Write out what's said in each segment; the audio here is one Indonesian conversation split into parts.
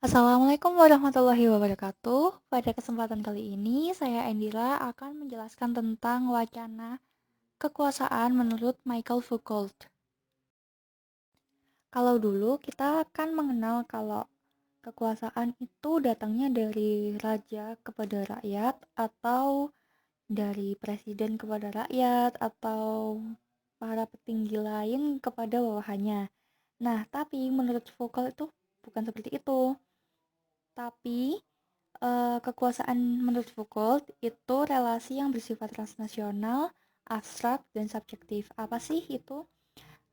Assalamualaikum warahmatullahi wabarakatuh. Pada kesempatan kali ini, saya Endira akan menjelaskan tentang wacana kekuasaan menurut Michael Foucault. Kalau dulu kita kan mengenal kalau kekuasaan itu datangnya dari raja kepada rakyat atau dari presiden kepada rakyat atau para petinggi lain kepada bawahannya. Nah, tapi menurut Foucault itu bukan seperti itu. Tapi kekuasaan menurut Foucault itu relasi yang bersifat transnasional, abstrak, dan subjektif. Apa sih itu?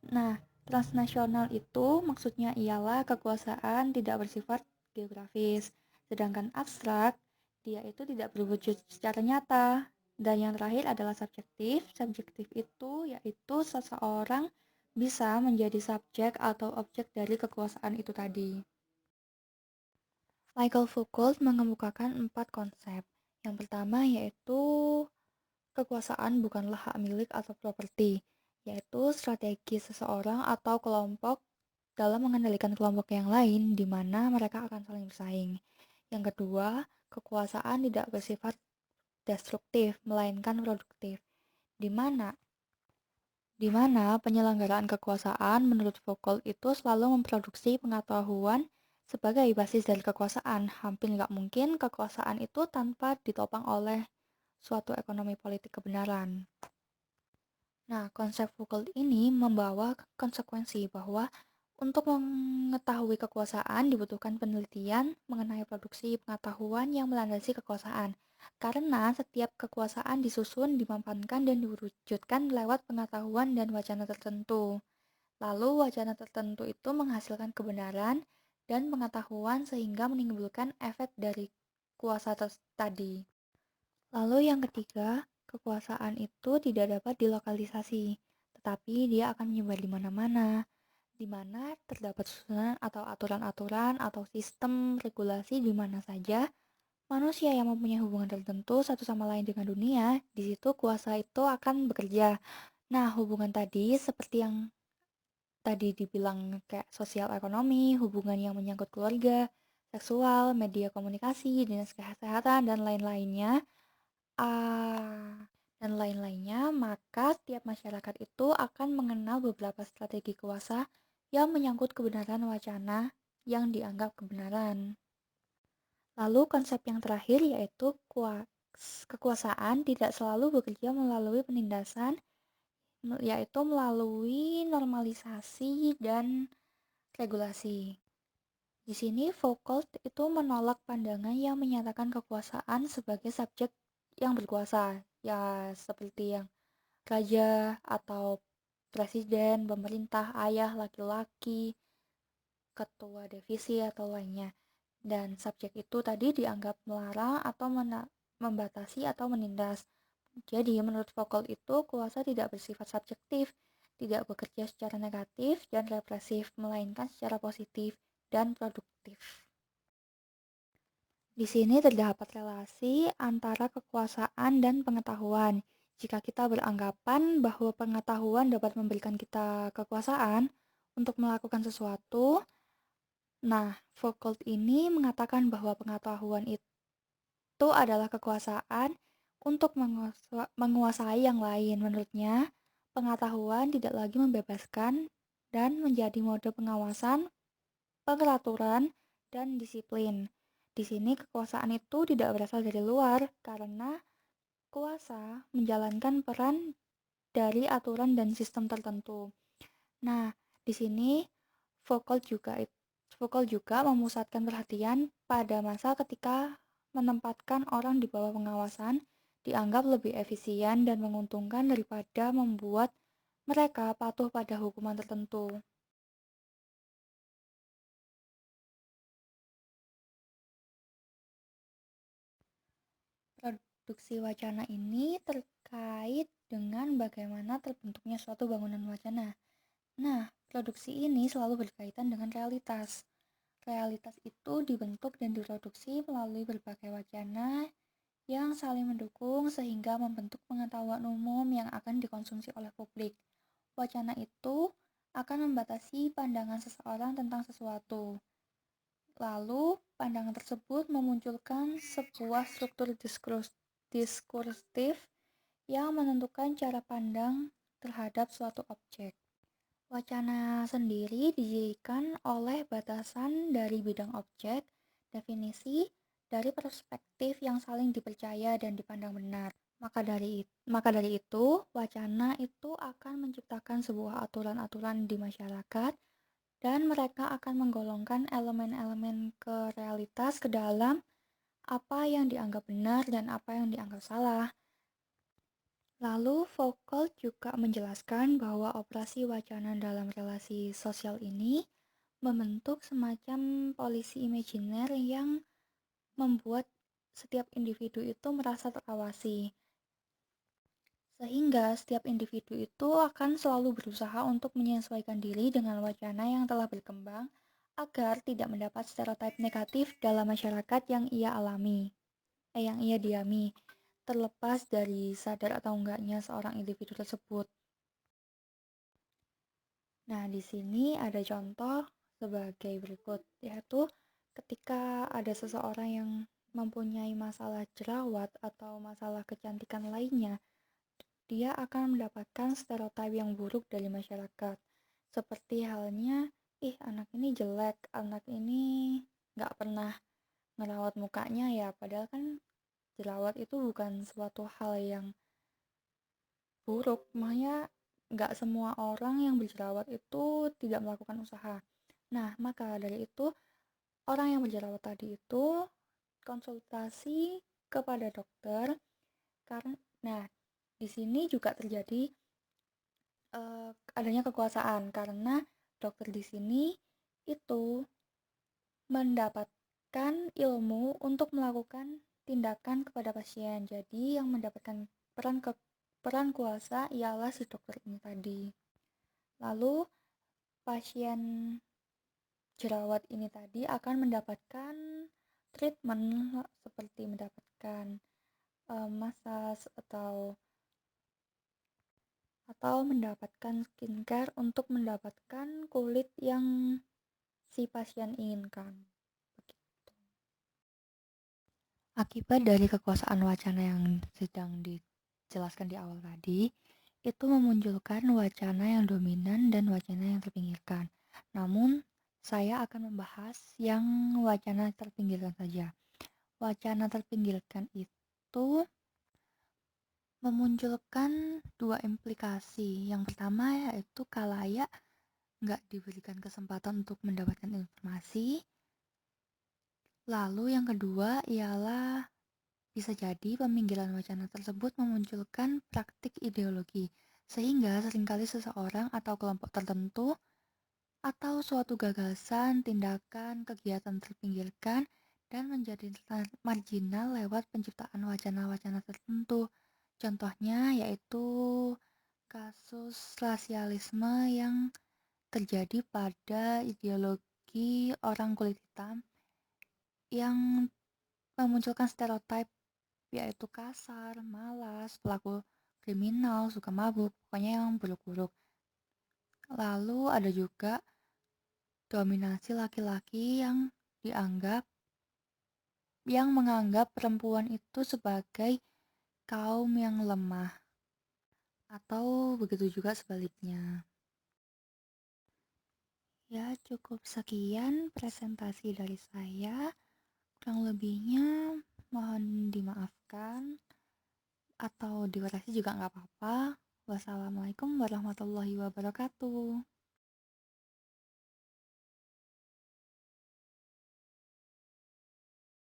Nah, transnasional itu maksudnya ialah kekuasaan tidak bersifat geografis, sedangkan abstrak, dia itu tidak berwujud secara nyata. Dan yang terakhir adalah subjektif. Subjektif itu yaitu seseorang bisa menjadi subjek atau objek dari kekuasaan itu tadi. Michael Foucault mengemukakan 4 konsep. Yang pertama yaitu kekuasaan bukanlah hak milik atau properti, yaitu strategi seseorang atau kelompok dalam mengendalikan kelompok yang lain di mana mereka akan saling bersaing. Yang kedua, kekuasaan tidak bersifat destruktif, melainkan produktif, di mana penyelenggaraan kekuasaan menurut Foucault itu selalu memproduksi pengetahuan sebagai basis dari kekuasaan. Hampir nggak mungkin kekuasaan itu tanpa ditopang oleh suatu ekonomi politik kebenaran. Nah, konsep Foucault ini membawa konsekuensi bahwa untuk mengetahui kekuasaan dibutuhkan penelitian mengenai produksi pengetahuan yang melandasi kekuasaan. Karena setiap kekuasaan disusun, dimapankan, dan diwujudkan lewat pengetahuan dan wacana tertentu. Lalu wacana tertentu itu menghasilkan kebenaran dan pengetahuan sehingga menimbulkan efek dari kuasa tadi. Lalu yang ketiga, kekuasaan itu tidak dapat dilokalisasi, tetapi dia akan menyebar di mana-mana, di mana terdapat susunan atau aturan-aturan atau sistem regulasi di mana saja manusia yang mempunyai hubungan tertentu satu sama lain dengan dunia, di situ kuasa itu akan bekerja. Nah, hubungan tadi seperti yang tadi dibilang kayak sosial ekonomi, hubungan yang menyangkut keluarga, seksual, media komunikasi, dinas kesehatan, dan lain-lainnya, maka setiap masyarakat itu akan mengenal beberapa strategi kuasa yang menyangkut kebenaran wacana yang dianggap kebenaran. Lalu konsep yang terakhir yaitu kekuasaan tidak selalu bekerja melalui penindasan, yaitu melalui normalisasi dan regulasi. Di sini Foucault itu menolak pandangan yang menyatakan kekuasaan sebagai subjek yang berkuasa, ya seperti yang raja atau presiden, pemerintah, ayah, laki-laki, ketua divisi atau lainnya. Dan subjek itu tadi dianggap melarang atau membatasi atau menindas. Jadi menurut Foucault itu kuasa tidak bersifat subjektif, tidak bekerja secara negatif dan represif, melainkan secara positif dan produktif. Di sini terdapat relasi antara kekuasaan dan pengetahuan. Jika kita beranggapan bahwa pengetahuan dapat memberikan kita kekuasaan untuk melakukan sesuatu, nah, Foucault ini mengatakan bahwa pengetahuan itu adalah kekuasaan untuk menguasai yang lain. Menurutnya, pengetahuan tidak lagi membebaskan dan menjadi mode pengawasan, pengeraturan, dan disiplin. Di sini kekuasaan itu tidak berasal dari luar karena kuasa menjalankan peran dari aturan dan sistem tertentu. Nah, di sini Foucault juga memusatkan perhatian pada masa ketika menempatkan orang di bawah pengawasan dianggap lebih efisien dan menguntungkan daripada membuat mereka patuh pada hukuman tertentu. Produksi wacana ini terkait dengan bagaimana terbentuknya suatu bangunan wacana. Nah, produksi ini selalu berkaitan dengan realitas. Realitas itu dibentuk dan diproduksi melalui berbagai wacana yang saling mendukung sehingga membentuk pengetahuan umum yang akan dikonsumsi oleh publik. Wacana itu akan membatasi pandangan seseorang tentang sesuatu. Lalu, pandangan tersebut memunculkan sebuah struktur diskursif yang menentukan cara pandang terhadap suatu objek. Wacana sendiri didirikan oleh batasan dari bidang objek, definisi, dari perspektif yang saling dipercaya dan dipandang benar. Maka dari itu, wacana itu akan menciptakan sebuah aturan-aturan di masyarakat dan mereka akan menggolongkan elemen-elemen ke realitas ke dalam apa yang dianggap benar dan apa yang dianggap salah. Lalu, Foucault juga menjelaskan bahwa operasi wacana dalam relasi sosial ini membentuk semacam polisi imajiner yang membuat setiap individu itu merasa terawasi. Sehingga setiap individu itu akan selalu berusaha untuk menyesuaikan diri dengan wacana yang telah berkembang agar tidak mendapat stereotip negatif dalam masyarakat yang ia diami, terlepas dari sadar atau enggaknya seorang individu tersebut. Nah, di sini ada contoh sebagai berikut, yaitu ketika ada seseorang yang mempunyai masalah jerawat atau masalah kecantikan lainnya, dia akan mendapatkan stereotip yang buruk dari masyarakat. Seperti halnya, ih anak ini jelek, anak ini nggak pernah ngerawat mukanya ya, padahal kan jerawat itu bukan suatu hal yang buruk, makanya nggak semua orang yang berjerawat itu tidak melakukan usaha. Nah, maka dari itu, orang yang berjerawat tadi itu konsultasi kepada dokter karena, nah, di sini juga terjadi adanya kekuasaan karena dokter di sini itu mendapatkan ilmu untuk melakukan tindakan kepada pasien. Jadi yang mendapatkan peran kuasa ialah si dokter ini tadi. Lalu pasien jerawat ini tadi akan mendapatkan treatment seperti mendapatkan massage atau mendapatkan skincare untuk mendapatkan kulit yang si pasien inginkan. Begitu. Akibat dari kekuasaan wacana yang sedang dijelaskan di awal tadi, itu memunculkan wacana yang dominan dan wacana yang terpinggirkan. Namun, saya akan membahas yang wacana terpinggirkan saja. Wacana terpinggirkan itu memunculkan dua implikasi. Yang pertama yaitu khalayak nggak diberikan kesempatan untuk mendapatkan informasi. Lalu yang kedua ialah bisa jadi peminggiran wacana tersebut memunculkan praktik ideologi, sehingga seringkali seseorang atau kelompok tertentu atau suatu gagasan, tindakan, kegiatan terpinggirkan dan menjadi marginal lewat penciptaan wacana-wacana tertentu. Contohnya yaitu kasus rasialisme yang terjadi pada ideologi orang kulit hitam yang memunculkan stereotip yaitu kasar, malas, pelaku kriminal, suka mabuk, pokoknya yang buruk-buruk. Lalu ada juga dominasi laki-laki yang menganggap perempuan itu sebagai kaum yang lemah, atau begitu juga sebaliknya. Ya, cukup sekian presentasi dari saya. Kurang lebihnya mohon dimaafkan atau dikoreksi juga nggak apa-apa. Wassalamualaikum warahmatullahi wabarakatuh.